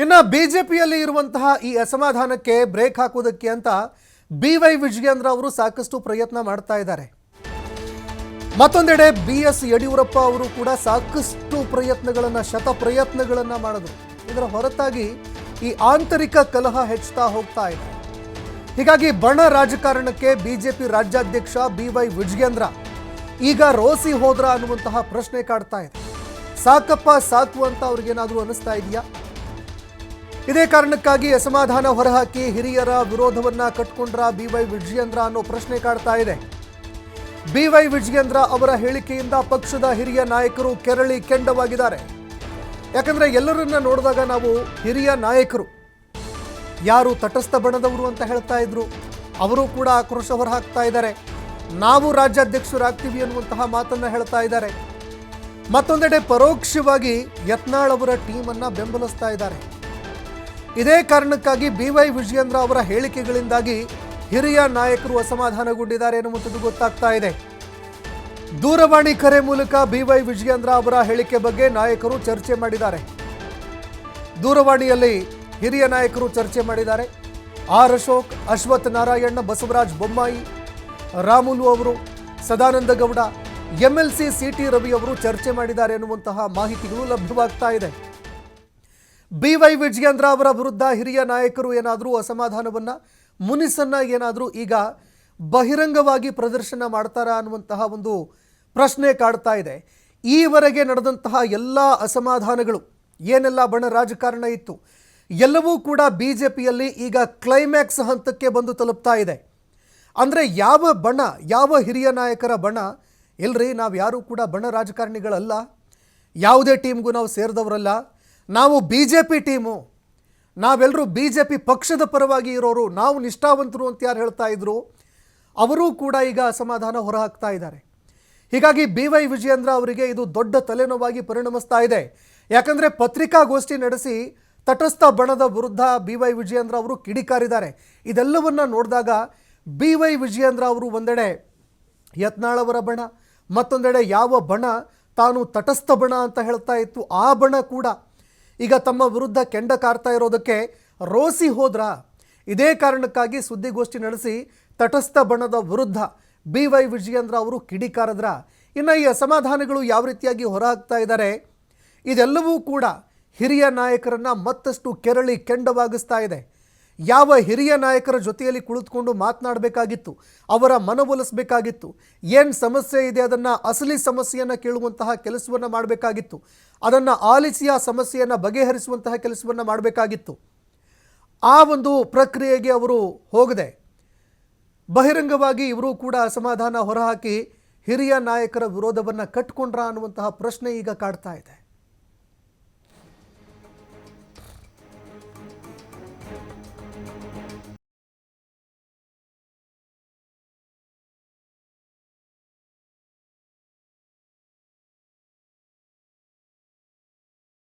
ಇನ್ನು ಬಿಜೆಪಿಯಲ್ಲಿ ಇರುವಂತಹ ಈ ಅಸಮಾಧಾನಕ್ಕೆ ಬ್ರೇಕ್ ಹಾಕೋದಕ್ಕೆ ಅಂತ BY ವಿಜಯೇಂದ್ರ ಅವರು ಸಾಕಷ್ಟು ಪ್ರಯತ್ನ ಮಾಡ್ತಾ ಇದ್ದಾರೆ. ಮತ್ತೊಂದೆಡೆ BS ಯಡಿಯೂರಪ್ಪ ಅವರು ಕೂಡ ಸಾಕಷ್ಟು ಶತ ಪ್ರಯತ್ನಗಳನ್ನು ಮಾಡಿದ್ರು. ಇದರ ಹೊರತಾಗಿ ಈ ಆಂತರಿಕ ಕಲಹ ಹೆಚ್ಚುತ್ತಾ ಹೋಗ್ತಾ ಇದೆ. ಹೀಗಾಗಿ ಬಣ ರಾಜಕಾರಣಕ್ಕೆ ಬಿಜೆಪಿ ರಾಜ್ಯಾಧ್ಯಕ್ಷ BY ವಿಜಯೇಂದ್ರ ಈಗ ರೋಸಿ ಹೋದ್ರ ಅನ್ನುವಂತಹ ಪ್ರಶ್ನೆ ಕಾಡ್ತಾ ಇದೆ. ಸಾಕಪ್ಪ ಸಾಕು ಅಂತ ಅವ್ರಿಗೇನಾದರೂ ಅನಿಸ್ತಾ ಇದೆಯಾ? ಇದೇ ಕಾರಣಕ್ಕಾಗಿ ಅಸಮಾಧಾನ ಹೊರಹಾಕಿ ಹಿರಿಯರ ವಿರೋಧವನ್ನ ಕಟ್ಕೊಂಡ್ರ BY ವಿಜಯೇಂದ್ರ ಅನ್ನೋ ಪ್ರಶ್ನೆ ಕಾಡ್ತಾ ಇದೆ. BY ವಿಜಯೇಂದ್ರ ಅವರ ಹೇಳಿಕೆಯಿಂದ ಪಕ್ಷದ ಹಿರಿಯ ನಾಯಕರು ಕೆರಳಿ ಕೆಂಡವಾಗಿದ್ದಾರೆ. ಯಾಕಂದ್ರೆ ಎಲ್ಲರನ್ನ ನೋಡಿದಾಗ ನಾವು ಹಿರಿಯ ನಾಯಕರು ಯಾರು ತಟಸ್ಥ ಬಣದವರು ಅಂತ ಹೇಳ್ತಾ ಇದ್ರು, ಅವರು ಕೂಡ ಆಕ್ರೋಶ ಹೊರಹಾಕ್ತಾ ಇದ್ದಾರೆ. ನಾವು ರಾಜ್ಯಾಧ್ಯಕ್ಷರಾಗ್ತೀವಿ ಅನ್ನುವಂತಹ ಮಾತನ್ನ ಹೇಳ್ತಾ ಇದ್ದಾರೆ. ಮತ್ತೊಂದೆಡೆ ಪರೋಕ್ಷವಾಗಿ ಯತ್ನಾಳ್ ಅವರ ಟೀಮ್ ಅನ್ನ ಬೆಂಬಲಿಸ್ತಾ ಇದ್ದಾರೆ. ಇದೇ ಕಾರಣಕ್ಕಾಗಿ BY ವಿಜಯೇಂದ್ರ ಅವರ ಹೇಳಿಕೆಗಳಿಂದಾಗಿ ಹಿರಿಯ ನಾಯಕರು ಅಸಮಾಧಾನಗೊಂಡಿದ್ದಾರೆ ಎನ್ನುವಂಥದ್ದು ಗೊತ್ತಾಗ್ತಾ ಇದೆ. ದೂರವಾಣಿ ಕರೆ ಮೂಲಕ BY ವಿಜಯೇಂದ್ರ ಅವರ ಹೇಳಿಕೆ ಬಗ್ಗೆ ನಾಯಕರು ಚರ್ಚೆ ಮಾಡಿದ್ದಾರೆ. ದೂರವಾಣಿಯಲ್ಲಿ ಹಿರಿಯ ನಾಯಕರು ಚರ್ಚೆ ಮಾಡಿದ್ದಾರೆ. ಆರ್ ಅಶೋಕ್, ಅಶ್ವಥ್ ನಾರಾಯಣ್, ಬಸವರಾಜ ಬೊಮ್ಮಾಯಿ, ರಾಮುಲು ಅವರು, ಸದಾನಂದ ಗೌಡ, MLC CT ರವಿ ಅವರು ಚರ್ಚೆ ಮಾಡಿದ್ದಾರೆ ಎನ್ನುವಂತಹ ಮಾಹಿತಿಗಳು ಲಭ್ಯವಾಗ್ತಾ ಇದೆ. BY ವಿಜಯೇಂದ್ರ ಅವರ ವಿರುದ್ಧ ಹಿರಿಯ ನಾಯಕರು ಏನಾದರೂ ಅಸಮಾಧಾನವನ್ನ ಮುನಿಸನ್ನ ಏನಾದರೂ ಈಗ ಬಹಿರಂಗವಾಗಿ ಪ್ರದರ್ಶನ ಮಾಡ್ತಾರಾ ಅನ್ನುವಂತಹ ಒಂದು ಪ್ರಶ್ನೆ ಕಾಡ್ತಾ ಇದೆ. ಈವರೆಗೆ ನಡೆದಂತಹ ಎಲ್ಲ ಅಸಮಾಧಾನಗಳು ಏನೆಲ್ಲ ಬಣ ರಾಜಕಾರಣ ಇತ್ತು ಎಲ್ಲವೂ ಕೂಡ ಬಿಜೆಪಿಯಲ್ಲಿ ಈಗ ಕ್ಲೈಮ್ಯಾಕ್ಸ್ ಹಂತಕ್ಕೆ ಬಂದು ತಲುಪ್ತಾ ಇದೆ. ಅಂದರೆ ಯಾವ ಬಣ, ಯಾವ ಹಿರಿಯ ನಾಯಕರ ಬಣ, ಇಲ್ರಿ ನಾವು ಯಾರೂ ಕೂಡ ಬಣ ರಾಜಕಾರಣಿಗಳಲ್ಲ, ಯಾವುದೇ ಟೀಮ್ಗೂ ನಾವು ಸೇರಿದವರಲ್ಲ, ನಾವು BJP ಟೀಮು, ನಾವೆಲ್ಲರೂ BJP ಪಕ್ಷದ ಪರವಾಗಿ ಇರೋರು, ನಾವು ನಿಷ್ಠಾವಂತರು ಅಂತ ಯಾರು ಹೇಳ್ತಾ ಇದ್ರು ಅವರೂ ಕೂಡ ಈಗ ಅಸಮಾಧಾನ ಹೊರಹಾಕ್ತಾ ಇದ್ದಾರೆ. ಹೀಗಾಗಿ BY ವಿಜಯೇಂದ್ರ ಅವರಿಗೆ ಇದು ದೊಡ್ಡ ತಲೆನೋವಾಗಿ ಪರಿಣಮಿಸ್ತಾ ಇದೆ. ಯಾಕಂದರೆ ಪತ್ರಿಕಾಗೋಷ್ಠಿ ನಡೆಸಿ ತಟಸ್ಥ ಬಣದ ವಿರುದ್ಧ BY ವಿಜಯೇಂದ್ರ ಅವರು ಕಿಡಿಕಾರಿದ್ದಾರೆ. ಇದೆಲ್ಲವನ್ನ ನೋಡಿದಾಗ BY ವಿಜಯೇಂದ್ರ ಅವರು ಒಂದೆಡೆ ಯತ್ನಾಳ್ ಅವರ ಬಣ, ಮತ್ತೊಂದೆಡೆ ಯಾವ ಬಣ ತಾನು ತಟಸ್ಥ ಬಣ ಅಂತ ಹೇಳ್ತಾ ಇತ್ತು ಆ ಬಣ ಕೂಡ ಈಗ ತಮ್ಮ ವಿರುದ್ಧ ಕೆಂಡ ಕಾರ್ತಾ ಇರೋದಕ್ಕೆ ರೋಸಿ ಹೋದ್ರ. ಇದೇ ಕಾರಣಕ್ಕಾಗಿ ಸುದ್ದಿಗೋಷ್ಠಿ ನಡೆಸಿ ತಟಸ್ಥ ಬಣದ ವಿರುದ್ಧ BY ವಿಜಯೇಂದ್ರ ಅವರು ಕಿಡಿಕಾರದ್ರ. ಇನ್ನು ಈ ಅಸಮಾಧಾನಗಳು ಯಾವ ರೀತಿಯಾಗಿ ಹೊರಹಾಕ್ತಾ ಇದ್ದಾರೆ, ಇದೆಲ್ಲವೂ ಕೂಡ ಹಿರಿಯ ನಾಯಕರನ್ನ ಮತ್ತಷ್ಟು ಕೆರಳಿ ಕೆಂಡವಾಗಿಸ್ತಾ ಇದೆ. ಯಾವ ಹಿರಿಯ ನಾಯಕರ ಜೊತೆಯಲ್ಲಿ ಕುಳಿತುಕೊಂಡು ಮಾತನಾಡಬೇಕಾಗಿತ್ತು, ಅವರ ಮನವೊಲಿಸಬೇಕಾಗಿತ್ತು, ಏನು ಸಮಸ್ಯೆ ಇದೆ ಅದನ್ನು ಅಸಲಿ ಸಮಸ್ಯೆಯನ್ನು ಕೇಳುವಂತಹ ಕೆಲಸವನ್ನು ಮಾಡಬೇಕಾಗಿತ್ತು, ಅದನ್ನು ಆಲಿಸಿ ಆ ಸಮಸ್ಯೆಯನ್ನು ಬಗೆಹರಿಸುವಂತಹ ಕೆಲಸವನ್ನು ಮಾಡಬೇಕಾಗಿತ್ತು. ಆ ಒಂದು ಪ್ರಕ್ರಿಯೆಗೆ ಅವರು ಹೋಗದೆ ಬಹಿರಂಗವಾಗಿ ಇವರು ಕೂಡ ಅಸಮಾಧಾನ ಹೊರಹಾಕಿ ಹಿರಿಯ ನಾಯಕರ ವಿರೋಧವನ್ನು ಕಟ್ಟಿಕೊಂಡ್ರ ಅನ್ನುವಂತಹ ಪ್ರಶ್ನೆ ಈಗ ಕಾಡ್ತಾ ಇದೆ.